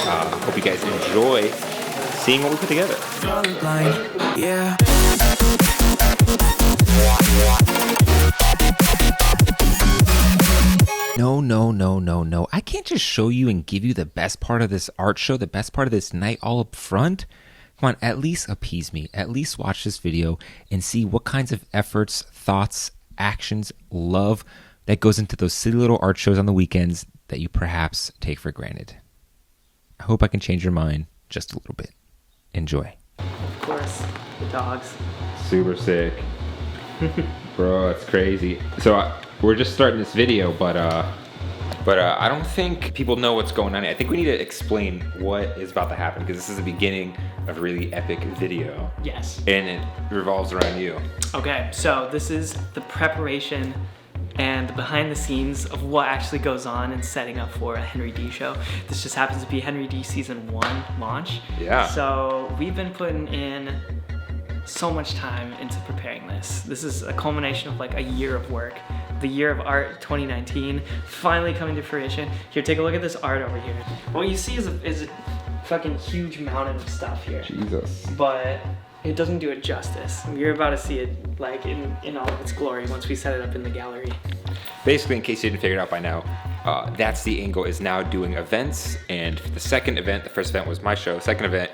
Hope you guys enjoy seeing what we put together. Yeah. No. I can't just show you and give you the best part of this art show, the best part of this night all up front. Come on, at least appease me. At least watch this video and see what kinds of efforts, thoughts, actions, love that goes into those silly little art shows on the weekends that you perhaps take for granted. I hope I can change your mind just a little bit. Enjoy. Of course, the dogs. Super sick. Bro, it's crazy. So we're just starting this video, but I don't think people know what's going on. I think we need to explain what is about to happen, because this is the beginning of a really epic video. Yes. And it revolves around you. Okay, so this is the preparation and the behind the scenes of what actually goes on in setting up for a HenryD show. This just happens to be HenryD season 1 launch. Yeah. So we've been putting in so much time into preparing this. This is a culmination of like a year of work. The year of art 2019 finally coming to fruition. Here, take a look at this art over here. What you see is a fucking huge mountain of stuff here. Jesus. But it doesn't do it justice. You're about to see it like in all of its glory once we set it up in the gallery. Basically, in case you didn't figure it out by now, that's the angle, is now doing events. And for the second event, the first event was my show. Second event,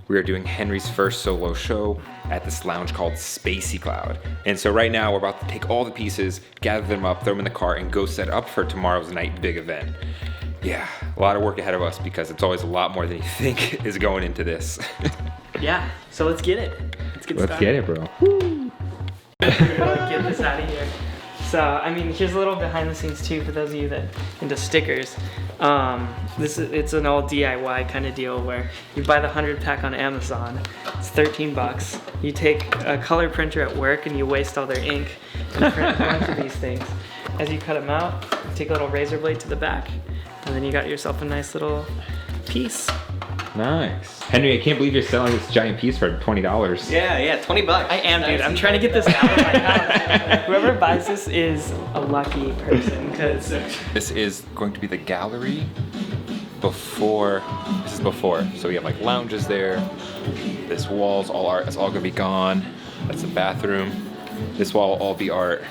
we are doing Henry's first solo show at this lounge called Spacey Cloud. And so right now we're about to take all the pieces, gather them up, throw them in the car, and go set up for tomorrow's night big event. Yeah, a lot of work ahead of us, because it's always a lot more than you think is going into this. Yeah, so let's get it. Let's get it, bro. Get this out of here. So, I mean, here's a little behind the scenes too for those of you that into stickers. It's an all DIY kind of deal where you buy the 100 pack on Amazon. It's $13. You take a color printer at work and you waste all their ink and print a bunch of these things. As you cut them out, you take a little razor blade to the back, and then you got yourself a nice little piece. Nice. Henry, I can't believe you're selling this giant piece for $20. Yeah, $20. I am, dude. I'm trying to get this out of my house. Whoever buys this is a lucky person, because This is going to be the gallery before. This is before. So we have like lounges there. This wall's all art. That's all gonna be gone. That's the bathroom. This wall will all be art.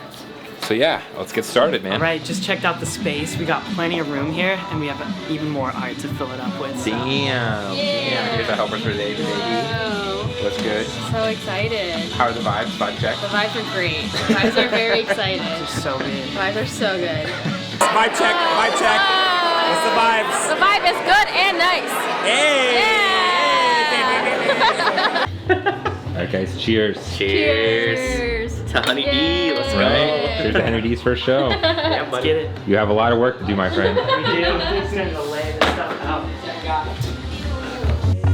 So yeah, let's get started, man. all right, just checked out the space. We got plenty of room here, and we have even more art to fill it up with. So. Damn. Here's a helper for today, baby. Hello. What's good? So excited. How are the vibes? Vibe check. The vibes are great. The vibes are very excited. Just so good. The vibes are so good. Vibe check. What's the vibes? The vibe is good and nice. All right, guys. Cheers. Cheers. To HenryD. Let's Right. Here's the HenryD's first show. Yeah, let's get it. You have a lot of work to do, my friend. We do. We're just gonna lay this stuff out.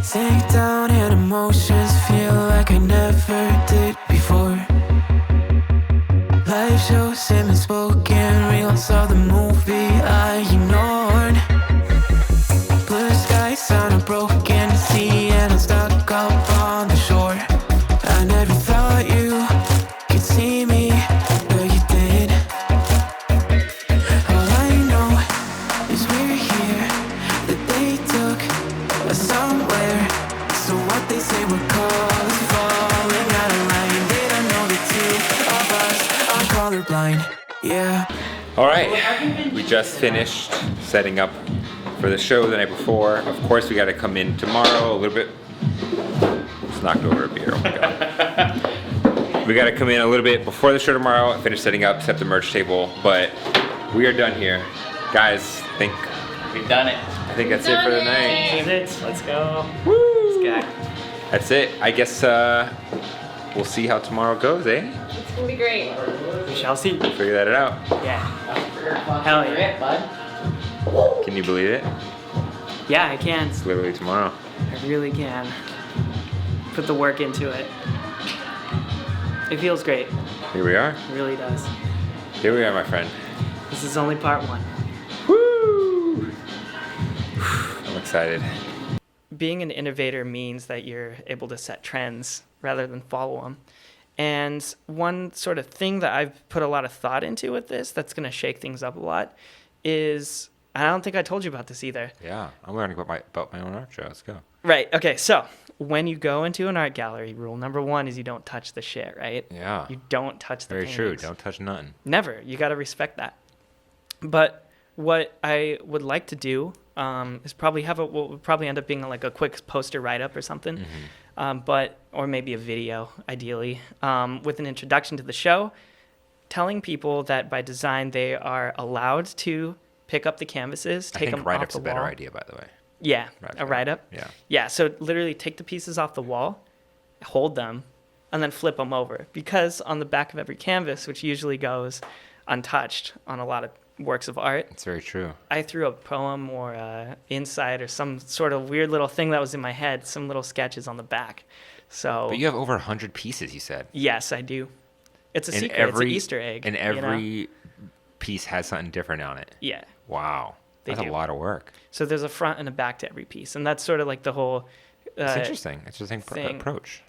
Sink down and emotions feel like I never did before. Life shows semi-spoken reels of the movie I ignored. Blue skies on a broken sea and I'm stuck up on the shore. I never thought you could see me, but you did. All I know is we're here, that they took us somewhere. So what they say we're called falling out of line. They don't know the two of us are colorblind. Yeah. All right, we just finished setting up for the show the night before. Of course, we got to come in tomorrow a little bit. Just knocked over a beer. Oh my god. We got to come in a little bit before the show tomorrow and finish setting up, set up the merch table. But we are done here, guys. We've done it. I think that's it for the night. That's it. Let's go. Woo! Let's go. That's it. I guess we'll see how tomorrow goes, eh? It's gonna be great. We shall see. Figure that out. Yeah. Hell yeah. Bud. Can you believe it? Yeah, I can. It's literally tomorrow. I really can. Put the work into it. It feels great. Here we are. It really does. Here we are, my friend. This is only part 1. Woo! I'm excited. Being an innovator means that you're able to set trends rather than follow them. And one sort of thing that I've put a lot of thought into with this that's going to shake things up a lot is I don't think I told you about this either. Yeah, I'm learning about my own art show. Let's go. Right. Okay. So when you go into an art gallery, rule number 1 is you don't touch the shit, right? Yeah. You don't touch the Very paintings. true. Don't touch nothing. Never. You got to respect that. But what I would like to do is probably have what would probably end up being like a quick poster write-up or something, or maybe a video, ideally, with an introduction to the show, telling people that by design they are allowed to pick up the canvases, take them off the wall. I think write-up's a better idea, by the way. Yeah, Write-up. a write-up. Yeah. Yeah, so literally take the pieces off the wall, hold them, and then flip them over. Because on the back of every canvas, which usually goes untouched on a lot of works of art, It's very true. I threw a poem or a insight or some sort of weird little thing that was in my head, some little sketches on the back. So But you have over 100 pieces, you said. yes, I do. It's a secret. It's an Easter egg. And you know? every piece has something different on it. Yeah. Wow. They That's do. a lot of work. So there's a front and a back to every piece, and that's sort of like the whole. It's interesting. Interesting thing. approach.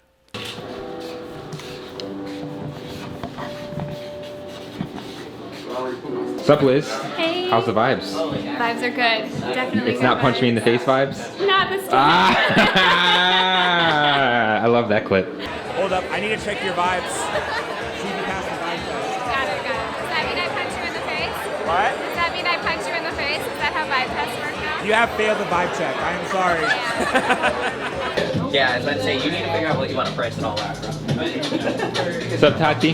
What's up, Liz? Hey. How's the vibes? Vibes are good. Definitely. It's not punch me in the face vibes? Not this time. Ah! I love that clip. Hold up, I need to check your vibes. See if you pass the vibe test. Got it. Does that mean I punch you in the face? What? Does that mean I punch you in the face? Is that how vibe tests work now? You have failed the vibe check. I am sorry. Yeah, I was about to say, you need to figure out what you want to price and all that. What's up, Tati?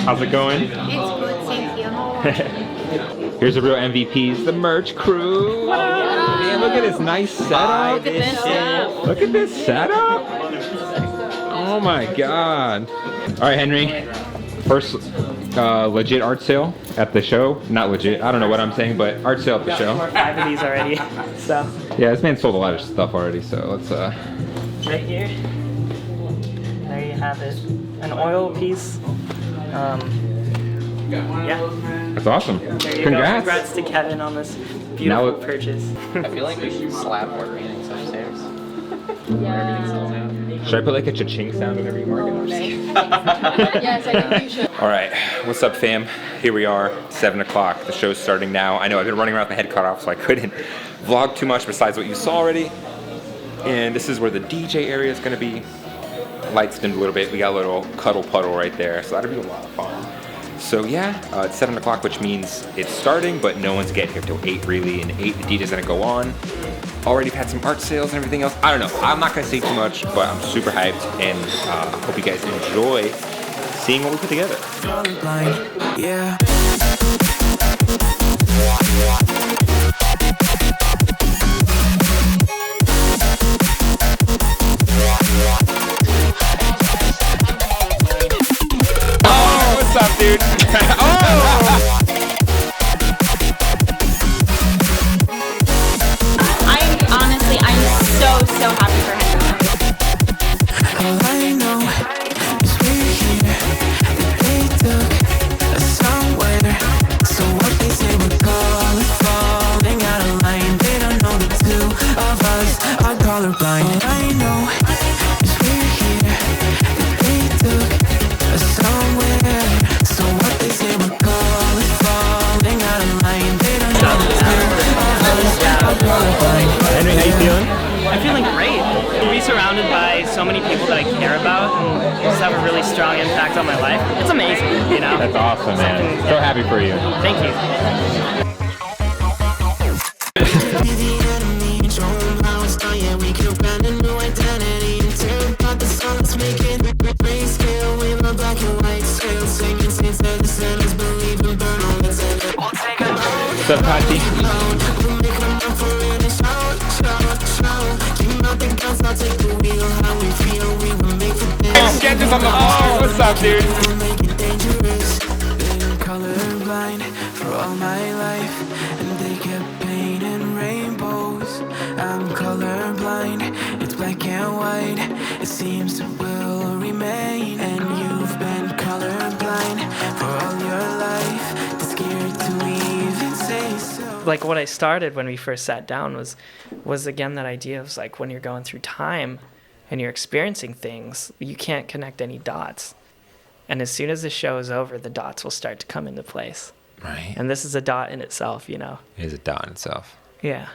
How's it going? It's good, thank you. Here's the real MVPs, the merch crew. Man, look at this nice setup. Look at this stuff. Look at this setup. Oh my god. All right, Henry. First legit art sale at the show. Not legit. I don't know what I'm saying, but art sale at the show. 5 of these already. So Yeah, this man sold a lot of stuff already, so let's right here, there you have it. An oil piece. Yeah. That's awesome. There you Congrats. go. Congrats to Kevin on this beautiful purchase. I feel like we should slap more paintings upstairs. Where everything sells out. Should I put like a cha-ching sound whenever you mark it? Yes, I think you should. All right, what's up, fam? Here we are, 7 o'clock. The show's starting now. I know I've been running around with my head cut off, so I couldn't vlog too much besides what you saw already. And this is where the DJ area is gonna be. Lights dimmed a little bit. We got a little cuddle puddle right there, so that'll be a lot of fun. So yeah, it's 7 o'clock, which means it's starting, but no one's getting here till 8 really, and 8 the DJ's gonna go on. Already had some art sales and everything else. I don't know, I'm not gonna say too much, but I'm super hyped, and hope you guys enjoy seeing what we put together. Blind, yeah. Oh, what's up, dude? Oh! I'm so happy for Henry. All I know is we're here. That they took us somewhere. So what they say we call it falling out of line. They don't know the two of us are colorblind. All I know is we're here. That they took us somewhere. So what they say we call it falling out of line. They don't know the two of us are colorblind. Henry, how you feeling? I'm feeling great. To be surrounded by so many people that I care about and just have a really strong impact on my life. It's amazing, you know? That's awesome, man. So happy for you. Thank you. Be the enemy and show 'em how it's done. Yeah, we can brand a new identity and tear apart the song. Let's make it grayscale with my black and white scale. Singing saints of the sinners, believe and burn all that's in it. We'll take a load, What's up, Tati? we'll make a run for it and show. Keep out the guns, I'll take the wheel. How we feel, we will make it dance. Sketches on the. Oh, what's up, dude? We'll make it dangerous. Been colorblind for all my life, and they kept painting rainbows. I'm colorblind, it's black and white. It seems it will remain, and you've been colorblind for all your life. Too scared to even say so. Like what I started when we first sat down was again that idea of like when you're going through time and you're experiencing things, you can't connect any dots. And as soon as the show is over, the dots will start to come into place. Right. And this is a dot in itself, you know. It is a dot in itself. Yeah.